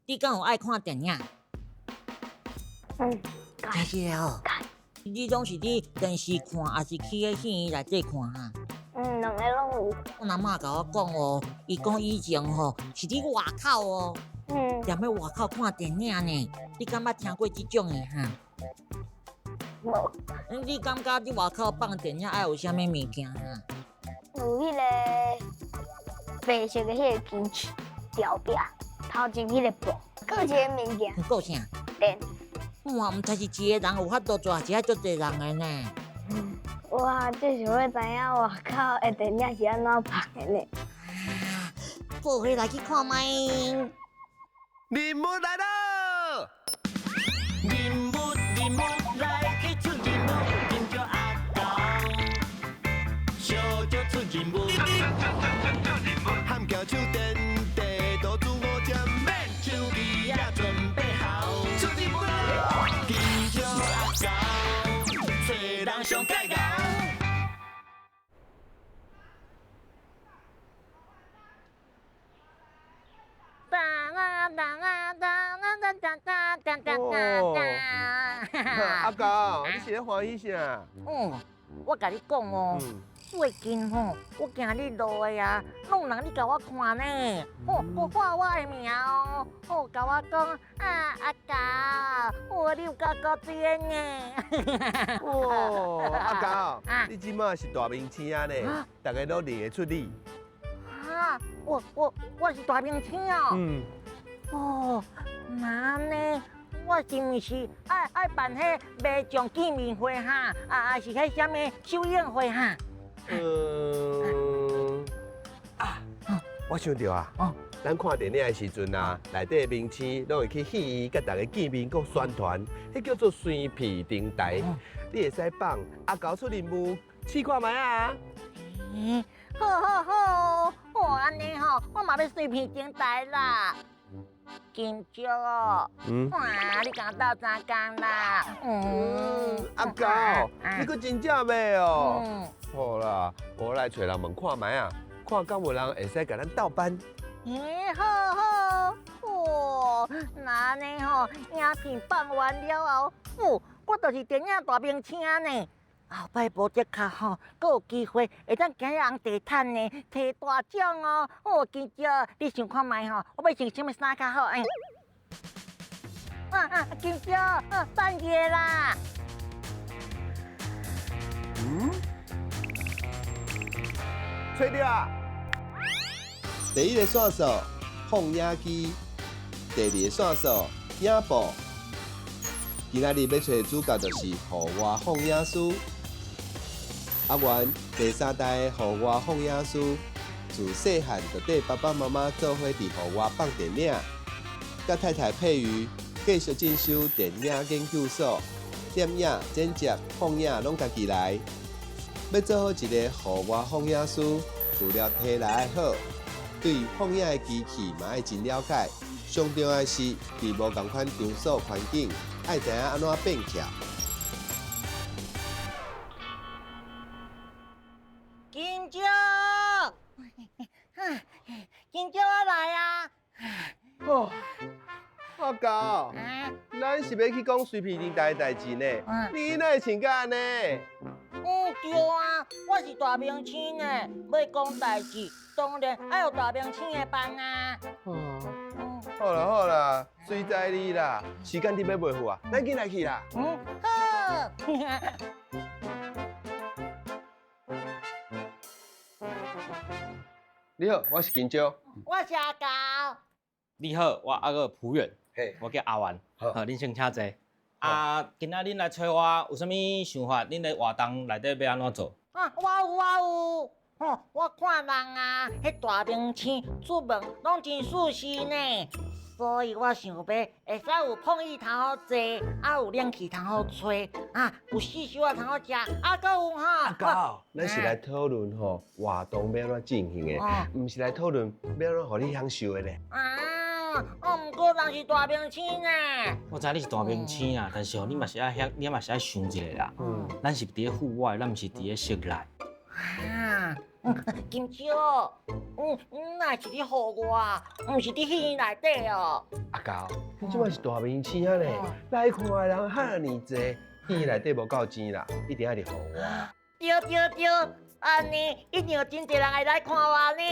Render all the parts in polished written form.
你敢有爱看电影？真是的哦。你总是伫电视看，还是去个戏院内底看哈？两个拢有。我阿嬷甲我讲哦，伊讲以前吼是伫外口哦，踮咧外口看电影呢。你敢捌听过即种的哈？无。你感觉伫外口放电影爱有啥物物件哈？有迄个白色的迄个金条柄，头前迄个布，搁一个物件。够啥？电。哇，毋才是一个人有法度做，是爱足侪人的呢。哇，最想要知影外口的电影是安怎拍的呢？过回来去看卖。任务来了！任务来去出任务，跟着阿公，小就出任务。喊叫手电地，都自我针，免手机也准备好。出任务，跟着阿公，找人上盖高。阿公，你是咧欢喜啥？我甲你讲哦，最近吼，我今日路的啊，拢有人咧甲我看呢，我喊我的名哦，甲我讲啊阿公，你有够高甜呢。哇，阿公，你即马是大明星啊呢，大家都认得出你。啊，我是大明星哦。哦，那呢？我是毋是爱办迄卖奖见面会哈？还是迄什么首映会哈？我想到啊，咱看电影的时阵啊，内底明星拢会去戏院甲大家见面，讲宣传，迄叫做宣片电台。你会使放阿高出任务，试看卖啊！好，安尼吼，我嘛要宣片电台啦。金蕉哦，哇，你敢斗三工啦？阿高，你搁真正买哦？好啦，我来找人问看卖啊，看敢有人会使甲咱斗班。好，那安尼吼，影片放完了后，我就是电影大明星呢。后摆无得卡吼，阁有机会会当行红地毯呢，摕大奖哦！金蕉，你想看卖吼？我要穿什么衫较好？金蕉，半夜啦！吹掉啊！第一个线索放映机，第二个线索影布。今仔日要找的主角就是户外放映师。阿元第三代户外放映师，自细汉就跟爸爸妈妈做伙伫户外放电影，甲太太佩瑜继续进修电影研究所，电影、剪接、放映拢家己来。要做好一个户外放映师，除了体力爱好，对放映的机器嘛爱真了解。上重要的是，伫无同款场所环境，爱知影安怎变巧。金蕉，金蕉我来啊！阿高，咱是要去讲水皮电台的代志呢，你哪会穿甲安尼？对啊，我是大明星呢，要讲代志，当然爱有大明星的班啊。好啦，随在你啦，时间点要袂赴啊，咱紧来去啦。好。你好，我是金蕉。我是阿高。你好，我阿个朴远，嘿，我叫阿元，好，恁先请坐。今仔恁来找我，有啥物想法？恁咧活动内底要安怎做？我有，我看人啊，迄大明星出门拢真舒适呢，所以我想要会使有碰椅通好坐，有冷气通好吹，有四小啊通好食，阁有阿高，咱是来讨论活动要安怎进行的，唔是来讨论要安怎互你享受的咧。毋过人是大明星呢。我知你是大明星啊，但是你嘛是爱遐，你嘛是爱想一下啦。咱是伫咧户外，咱毋是伫咧室内。金少，哪是你唬我，毋是伫戏内底哦。阿高，你即摆是大明星啊咧，来看的人遐尼济，戏内底无够钱啦，一定爱你唬我。对对对，安尼一定有真侪人会来看我呢。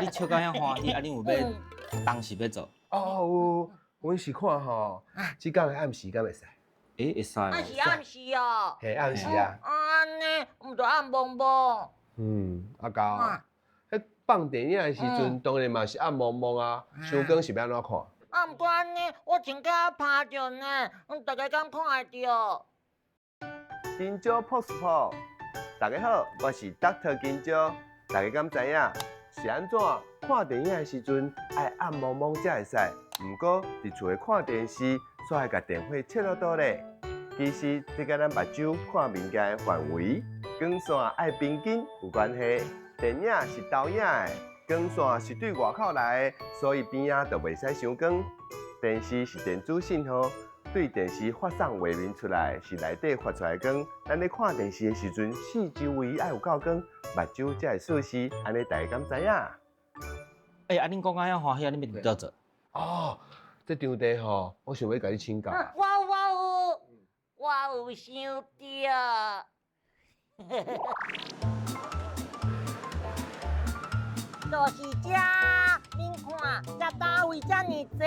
你笑到遐欢喜，恁有要当时要做？哦，阮是看吼，即工的暗时敢会使？会使那是暗时哦。嘿，暗时啊。安尼，毋着暗蒙蒙。阿高，迄放电影的时阵，当然嘛是暗蒙蒙啊，伤光是要安怎看？啊，毋过安尼，我穿甲拍着呢，大家敢看会着？金蕉 Post 大家好，我是 Dr. 金蕉。大家敢知影是安怎看电影的时阵爱暗蒙蒙才会使？毋过伫厝诶看电视，煞爱甲电火切落倒咧。其实这甲咱目睭看物件诶范围、光线爱平均有关系。电影是投影诶，光线是对外口来的，所以边仔就袂使伤光。电视是电子信号。对电视发送画面出来，是内底发出来光。咱咧看电视的时阵，四周围爱有够光，目睭才会舒适。安尼大家敢知影？恁讲到遐欢喜，恁要伫倒做？哦，这场地吼，我想要甲你请教。我有想到。就是这，恁看，这单位这么济，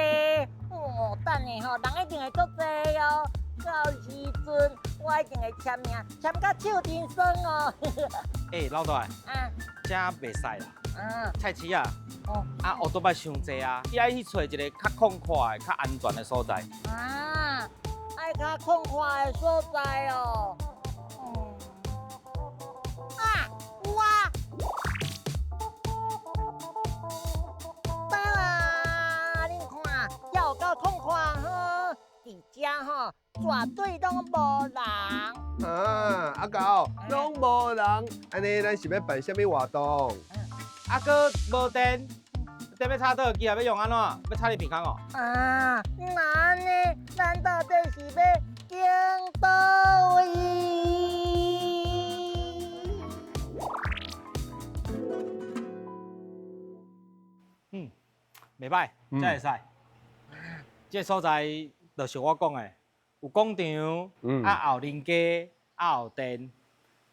等下人一定会足济哦。到时阵我一定会签名，签到手真酸哦。老大，啊，这袂使啦。菜市啊，乌多摆伤济啊，伊爱去找一个较空旷、较安全的所在。爱较空旷的所在哦。有啊。恁看，有够空旷吼，伫遮吼绝对拢无人。阿高，拢无人，安尼咱是要办什么活动？搁无电，电要插倒机啊？要用安怎？要插入鼻孔哦？那安尼，咱到底是要经倒位？袂歹，这会使。这所在就是我讲的，有广场，有人家，有电，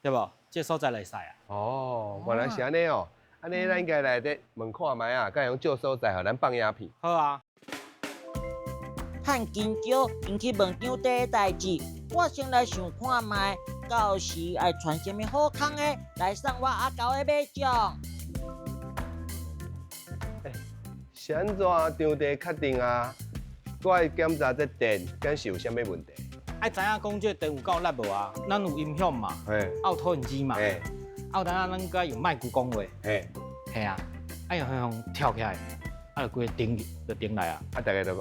对无？这所在会使啊。哦，原来是安尼哦。安尼咱应该来得问看卖啊，敢用借所在，互咱放鸦片。好啊。趁今朝引起问场底的代志，我先来想看卖，到时爱传什么好康的来送我阿高的马奖。是安怎场地确定啊？我爱检查这电，敢是有啥物问题？爱知影讲这电有够力无啊？咱有音响嘛？有投影机嘛？有等下咱该用麦克讲话。嘿啊，爱用向跳起来，就规个顶就顶来啊。大家就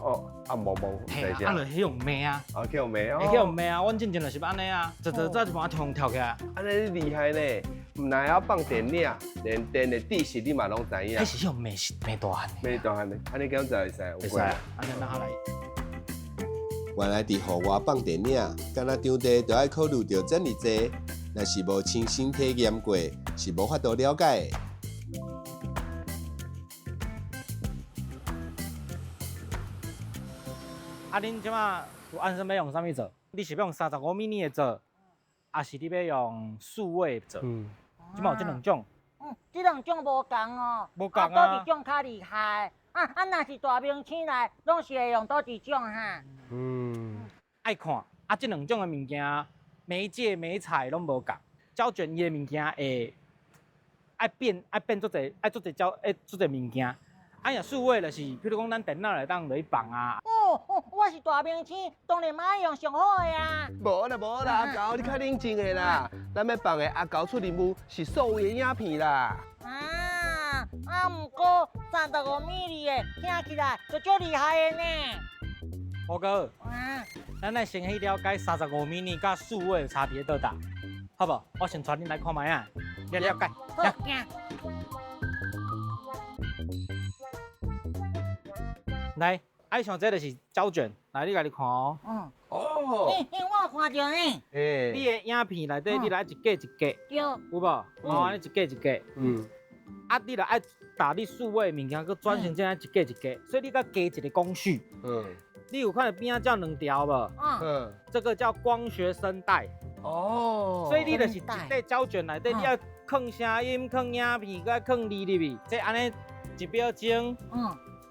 蒙蒙嘿啊，就去用骂啊。去用骂哦。会去用骂啊，阮之前就是安尼啊，早就把跳跳起来。安尼你厉害呢，唔但要放电影，连电的知识你嘛拢知影。迄是用骂大汉的。骂大汉的，安尼检查会使？会使啊，安尼咱下来。原来伫户外放电影，敢若场地就要考虑到这么济，若是无亲身体验过，是无法度了解的。恁即马有安怎要用啥物做？你是要用35 mini 的做，还是你要用数位做？即马有这两种。这两种无共哦。无共啊。倒一种较厉害。若是大明星来，拢是会用倒一种哈？爱看这两种的物件，媒介媒材拢无共。胶卷伊的物件会爱变做者做者物件。若数位就是，比如讲咱电脑内当落去放啊。我是大明星，当然嘛爱用上好的啊。无啦，阿高，你较冷静的啦。咱要放的阿高出任务是素颜影片啦。毋过35 mini 的听起来就足厉害的呢。报告，咱来先去了解35 mini 甲数位的差别在倒，好无？我先带恁来看卖啊，了解。来，爱像这就是胶卷，来你家己看哦。哦，我看到呢，你哎，的影片内底，你来一格一格，对，有无？哦，安尼一格一格，嗯，啊，你就爱打你数位的物件，佮转成这样一格一格，所以你佮加一个工序。嗯，你有看到边仔叫两条无？嗯，这个叫光学声带，哦，所以你就是一块胶卷内底，你要放声音、放影片，佮放字入去，这安尼1秒钟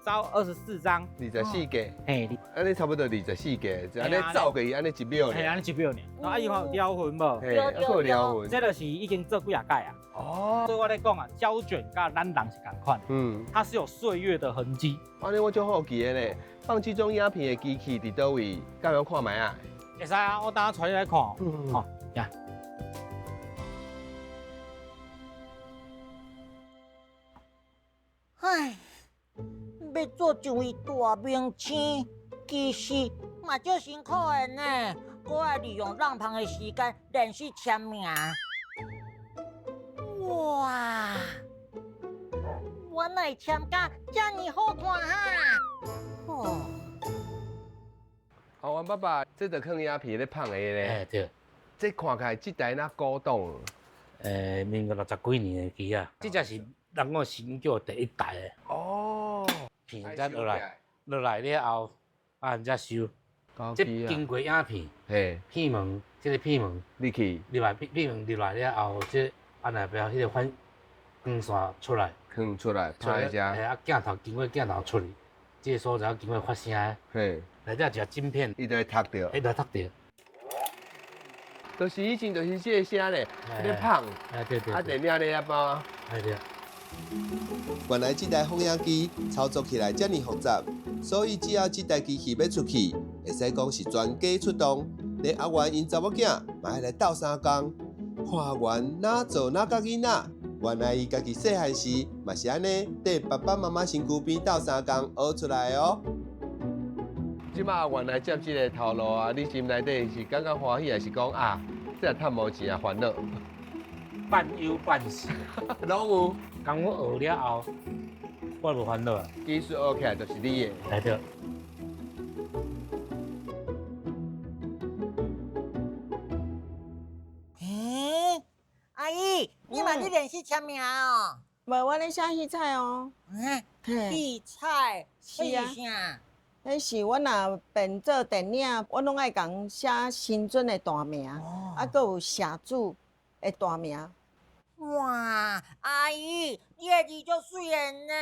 照24张， 24格，嘿，安尼差不多24格，就安尼走过去，安尼1秒嘿，呢，安尼1秒呢。然后以后撩痕无？嘿，还有撩痕，这就是已经做几啊届啊。哦，所以我咧讲啊，胶卷甲咱人是同款，嗯，它是有岁月的痕迹。安尼我就好奇的咧，放这种影片的机器伫倒位，敢要看卖啊？会使啊，我等下带你来看哦。嗯，好，呀，唉，要做一位大明星，其实嘛足辛苦的呢。我爱利用浪旁的时间练习签名。哇，原来签甲这么好看哈！哦，好，阮爸爸这就看影片咧放的咧，哎对，这看起来这台那古董，民国60几年的机啊，这才是人讲新叫第一代的哦，片，才落来了后，人才收。这高级啊，经过影片嘿，片门，这个片门你去入来片门入来了后，这内边迄个反光线出来，放出来拍一嘿下，啊镜头经过镜头出去，这个所在经过发声的，嘿，内底一个晶片，伊就会读到，迄个读到，就是以前就是这个声咧，咧哎放，哎对对啊对，地名咧包。哎对。原来这台放映机操作起来这么复杂，所以只要这台机器要出去，会使讲是全家出动，连阿元因查某囝嘛爱来斗相共，看元哪做哪甲囡仔。原来伊家己细汉时嘛是安尼，伫爸爸妈妈身躯边斗相共学出来的哦。即马阿元来接这个头路啊，你心内底是感觉欢喜，还是讲啊，这趁无钱啊烦恼？半忧半喜。拢有，当我学了后，我无烦恼啊。技术学起来就是你的。来着，诶，阿姨，你嘛咧练习签名哦？无，我咧写戏菜哦。嗯，嘿，荠菜是啊是啥？迄是我若变做电影，我拢爱共写新尊的大名，哦啊，搁有社主的大名。哇，阿姨，你的字足水的呢。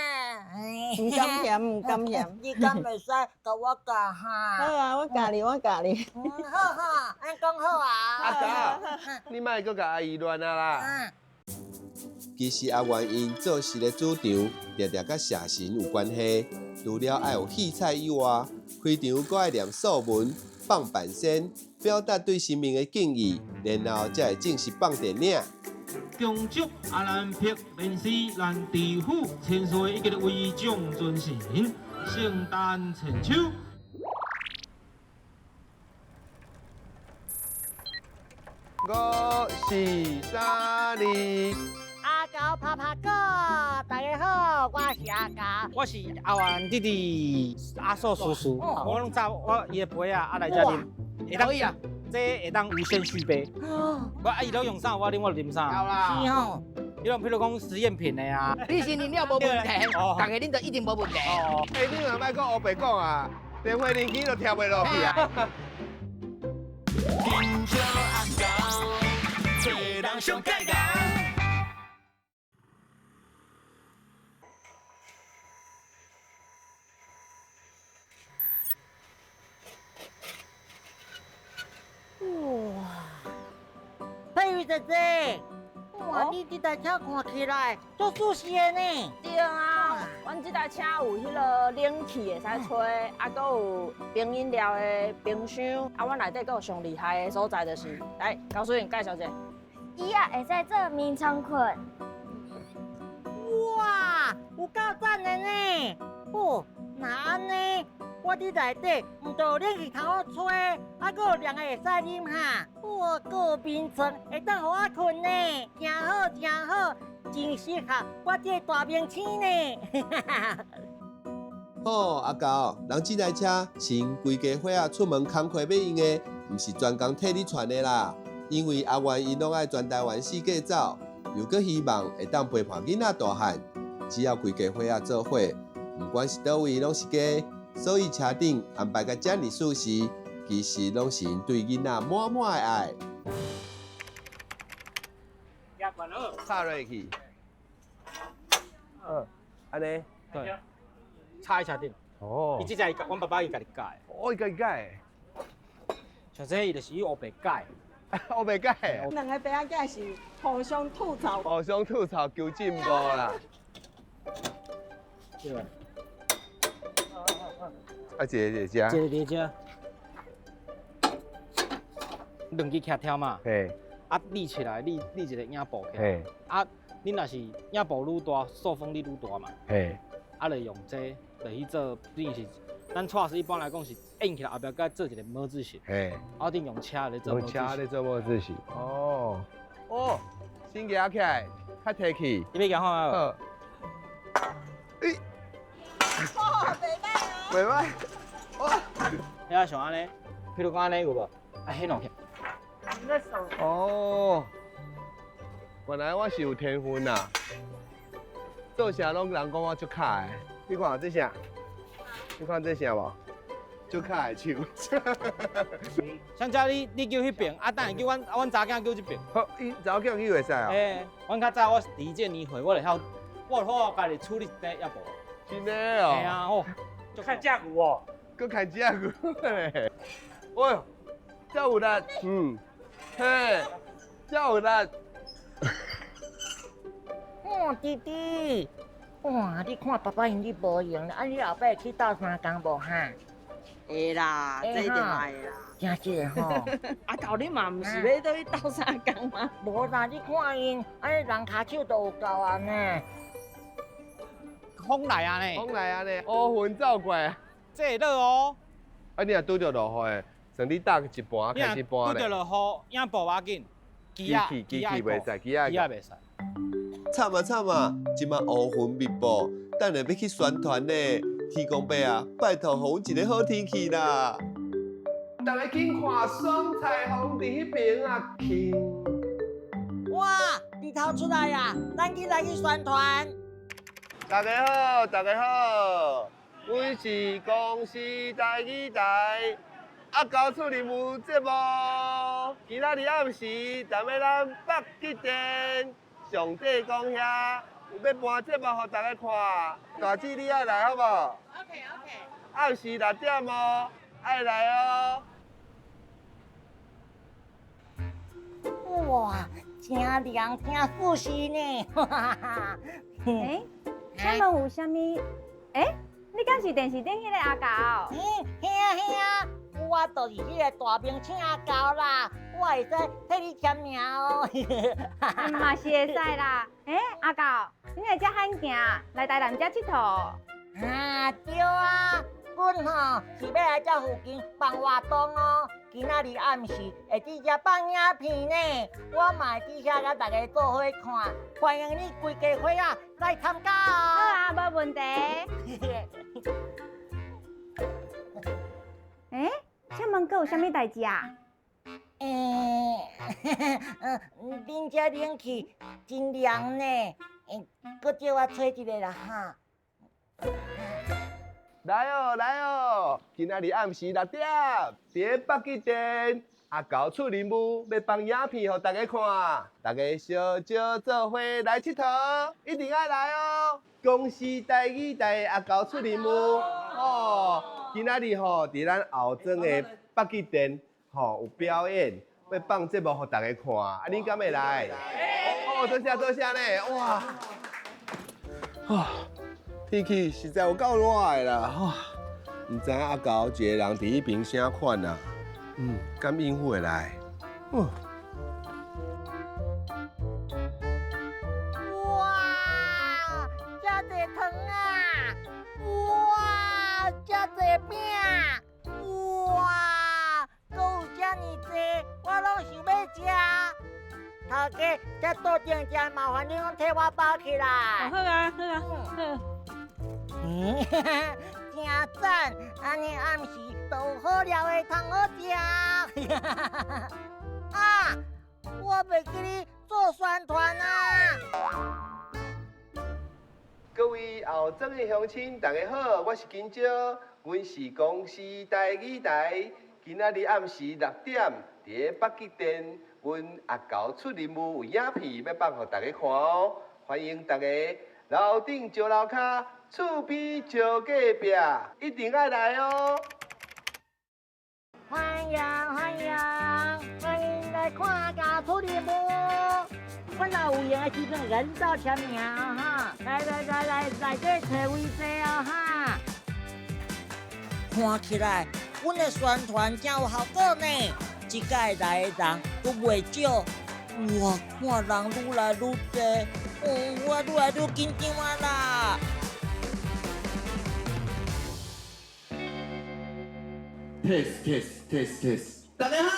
唔敢嫌，唔敢嫌。你敢袂使甲我教好哈？啊，我教你，我教你。好好，安讲好啊。阿哥，你莫搁甲阿姨乱啊啦！嗯，其实阿元因做事的主场，常常甲社神有关系。除了爱有戏彩以外，开场佫爱念素文、放板仙，表达对生命的敬意，然后才会正式放电影。恭祝阿兰碧连诗兰地府千岁一个为将尊神，圣诞千秋。五四三二，阿高拍拍歌，大家好，我是阿高。我是阿元弟弟阿寿叔叔，哦我拢早我伊的杯啊，来这啉，会当可以啊，这会当无限续杯。我阿姨都用啥，我啉我就啉啥。啦是吼，你讲譬如讲实验品的啊，你是饮料无问题，哦大家恁就一定无问题。哦，哎，你若莫讲黑白讲啊，连花年纪都跳袂落去啊！金蕉阿狗，做人上解讲。佩玉姐姐，哇，你这台车看起来足舒适的呢。对啊，阮这台车有迄个冷气会使吹，啊，搁有冰饮料的冰箱，啊，阮内底搁有上厉害的所在就是，来，高水颖介绍者。伊也会使做眠床困。哇，有够赞的呢！哦，那安尼，我伫内底毋但有冷气通好吹，啊，搁有凉的会使啉哈。哇，搁有眠床会当互我困呢，真好真好，真适合我这个大明星呢。好，好，阿高，人这台车先规家伙仔出门工课要用的，毋是专工替你传的啦，因为阿元伊拢爱全台湾四界走，又搁希望会当陪伴囡仔大汉，只要规家伙仔做伙，毋管是倒位拢是家，所以车顶安排甲遮尔舒适，其实拢是因对囡仔满满的爱。插落去，安尼，对，插在车顶。哦伊即只阮爸爸伊家己改，伊家己改，像这伊就是乌白改。我袂改，两个爸仔是互相吐槽。互相吐槽求进步啦。对。啊，一个，一个，两支徛跳嘛，嘿，啊立起来，立一个影布起来，嘿，啊，你若是影布愈大，受风力愈大嘛，嘿，啊，就用这来去做，等于是咱错是一般来讲是印起来后壁该做一个模字形，嘿，啊，定用车来做模字形。用车咧做模字形。哦，哦，先夹起来，较提起。你要夹好啊？好。诶。袂歹。哇！遐像安尼，譬如讲安尼有无？啊，迄两片。哦，原来我是有天分呐，做啥拢人讲我足卡的。你看这啥？你看这啥无？足卡的手。像遮你叫迄边，啊，等下叫阮查囝叫这边。好，伊早叫去袂使啊。诶，阮较早我第一届年会，我就晓，我就好家己处理第一步。真的哦。系啊，哦，看架鼓哦，搁看只股嘞。哎呦，遮有力，嘿，遮有力。哇，弟弟，哇，你看爸爸因你无用，啊，你后摆去斗相共无哈？会啦，这一定会啦。真是吼。啊，到你嘛毋是要倒去斗相共吗？无啦，你看因，安尼人骹手都有够啊呢。风来啊呢，风来啊呢，乌云走过。这会落哦。啊，你若拄着落雨，算你搭一半开始搬拄着咧。落雨，影布要紧，机啊袂使，机啊袂使。惨啊惨啊，即马乌云密布，等下要去宣传呢。天公伯啊，拜托，互阮一个好天气啦！大家紧看双彩虹伫迄边啊，轻。哇，日头出来呀，咱去来去宣传。大家好，大家好，阮是公司台语台阿高处任务节目。今仔日暗时，踮咧咱北极点上帝讲遐，有要搬节目互大家看。大姊你爱来好无 ？OK。暗时6点哦，爱来哦。哇，真凉，真舒适呢。请问有啥物？你敢是电视顶迄个阿高？嘿啊，我就是迄个大明星阿高啦，我会使替你签名哦。嘛是会使啦。阿高，你来遮罕行，来台南遮佚佗？啊，对啊，阮吼是要来遮附近放活动哦。今仔日暗时会伫遮放影片呢，我嘛会伫遐甲大家做伙看，欢迎你规家伙仔来参加哦。好啊，无问题。请问阁有啥物代志啊？恁遮冷气真凉呢，搁借我吹一个啦哈。来哦，今仔日暗时6点，伫北极点阿高出任务，要放影片互大家看，大家小少做伙来佚佗，一定爱来哦！公司台语台阿高出任务哦，今仔日吼伫咱后庄的北极点吼有表演，要放节目互大家看，啊，恁敢会来？多谢呢，哇！天气实在有够热的啦，唔知影阿高一个人伫迄边啥款啊？敢应付会来？哇，遮侪糖啊！哇，遮侪饼！哇，搁有遮尔济，我拢想要食。头家，遮桌顶真麻烦你拢替我包起来。好啊。真赞，安尼暗时都有好料的通好食。啊，我袂记你做宣传啊！各位后庄的乡亲，大家好，我是金蕉，阮是公司台语台。今仔日暗时6点，伫北极店，阮阿狗出任务有影片要放互大家看哦，欢迎大家楼顶招楼骹，厝边招隔壁，一定爱来哦！欢迎来看家出任务。阮若有闲的时阵，会甲你斗签名哈。来，内底找位坐哦哈。看起来，阮的宣传真有效果呢。即届来的人都袂少，哇，看人愈来愈多，我愈来愈紧张啊啦。test，大家好！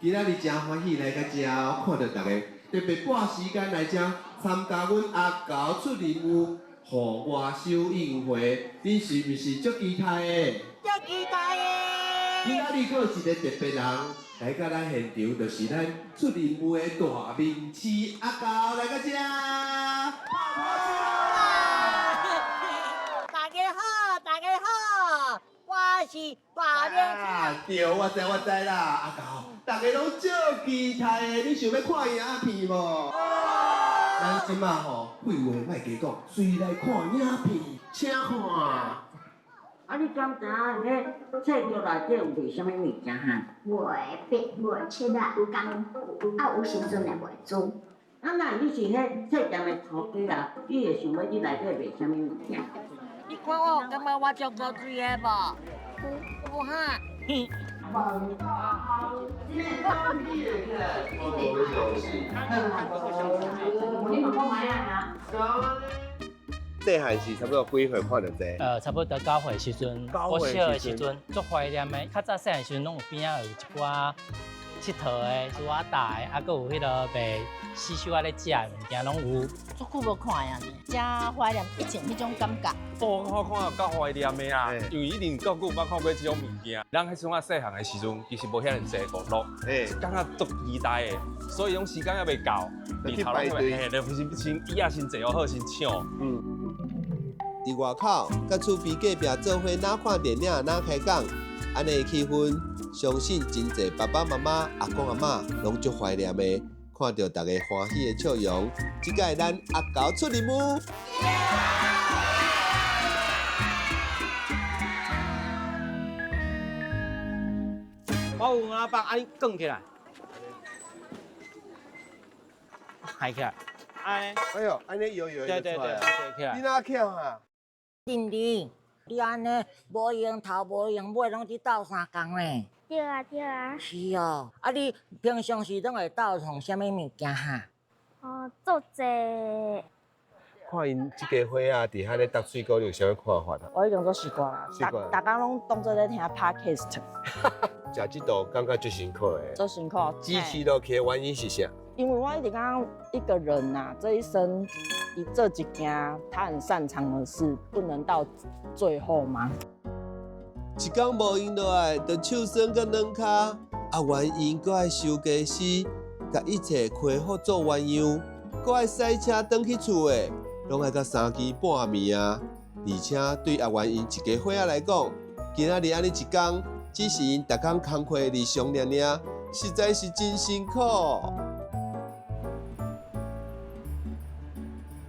今仔日真欢喜来到这，看到大家特别拨时间来这参加阮阿狗出任务户外首映会，恁是毋是足期待的？足期待的！今仔日阁有一个特别人来到咱现场，就是咱出任务的大面试阿狗来到这。大家好，我是大面试。对，我知啦，阿狗，大家拢足期待的，你想要看影片无？咱即马吼，废话莫加讲，随来看影片，请看。啊，你敢知影迄册叫内底有卖啥物物件哈？袂切啊，有功夫，啊有时阵也袂煮。啊，那你是迄册店的头家啊，你会想要去内底卖啥物物件？你看我，感觉我足无水的无？有哈？细汉是差不多几岁看到这？差不多9岁时阵，我小的时阵足怀念的。较早细汉时阵，拢有边仔有一寡佚佗的、煮啊打的，啊，搁有迄个卖死手啊咧食的物件，拢有。足久无看呀呢，真怀念以前迄种感觉。我看有够怀念的啦，因为一定够久捌看过这种物件。咱迄阵啊细汉的时阵，其实无遐尼济娱乐，感觉足期待的，所以种时间还未到，日头拢嘿，就是先椅啊先坐好先抢。伫外口，甲厝边隔壁做伙哪看电影哪开讲，安尼气氛，相信真侪爸爸妈妈、阿公阿嬷拢足怀念的。看到大家欢喜的笑容，即届咱阿狗出任务。我有阿爸，啊你卷起来，抬起来，安尼。哎呦，安尼摇摇对，起来。起来。你哪巧啊？弟弟，你安尼无用头无用尾，拢伫斗相共呢？对啊。是哦，啊你平常时拢会斗创啥物物件哈？做者。看因即家伙啊，伫遐咧搭水果，你有啥物看法啊？我已经做习惯啦，大家拢当做咧听 podcast，食即道感觉最辛苦的。做辛苦。支持落去的原因是啥？因为我一直讲一个人呐，这一生你这一件他很擅长的事，不能到最后吗？一天无用落来，就手酸甲软脚，啊原因搁爱收家私，甲一切恢复做原样，搁爱驶车转去厝的，拢爱到3更半暝啊！而且对阿原因一家伙仔来讲，今仔日安尼一天，只是因逐工工课日常尔尔，实在是真辛苦。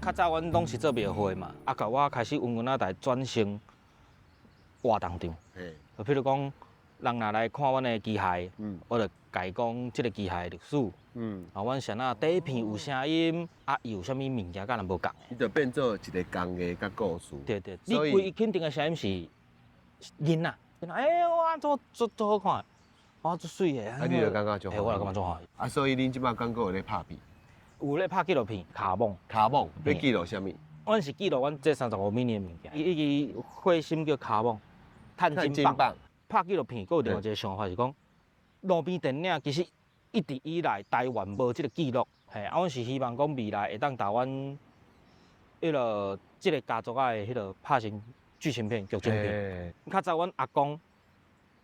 较早阮拢是做庙会嘛，啊，甲我开始阮仔台转成活动场。就譬如讲，人若来看阮的机械，我就甲伊讲即个机械的历史。啊，阮谁啊第一片有声音，啊，有啥物物件甲人无共的。伊就变做一个工艺甲故事。对，你规肯定的声音是囡仔，我做好看，我做水的。啊，你就感觉就好。我就感觉做好。啊，所以恁即摆感觉有咧拍片？有咧拍纪录片，卡蒙，要记录啥物？阮是记录阮这35米的物件。伊个火星叫卡蒙，碳金棒。拍纪录片，佫有另外一个想法是讲，路边电影其实一直以来台湾无即个记录，阮是希望讲未来会当台湾迄个这个家族的迄个拍成剧情片、剧情片。较早阮阿公、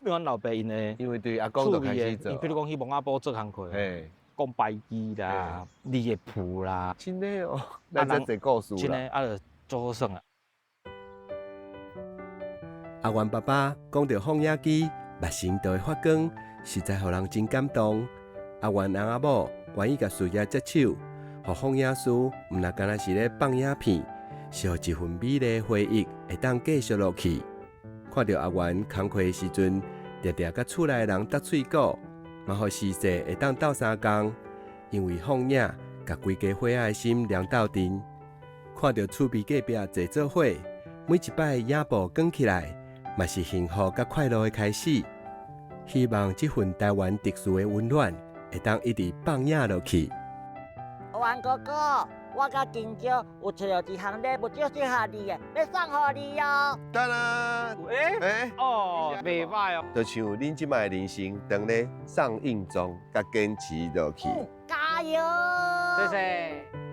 阮老爸因的，因为对阿公就开始做，比如讲去蒙阿波做工课，讲白鸡啦、李的谱啦，真的哦，那真侪故事啦。真的，就做好耍啊。阿元爸爸讲到放映机目前都会发光，实在互人真感动。阿元翁阿某愿意甲事业接手，互放映师毋那干那是咧放映片，是互一份美丽的回忆会当继续落去。看到阿元工课的时阵，常常甲厝内的人搭喙鼓，嘛互时势会当斗相共，因为放映甲规家伙仔的心连斗阵。看到厝边隔壁坐做伙，每一摆影布卷起来，嘛是幸福甲快乐的开始。希望这份台湾特殊的温暖，会当一直放映落去。元哥哥，我甲金蕉有找到一项礼物，就适合你的，要送互你哦。当然，哦，袂歹哦。就像恁即摆人生，当咧上映中，甲坚持落去。加油！谢谢。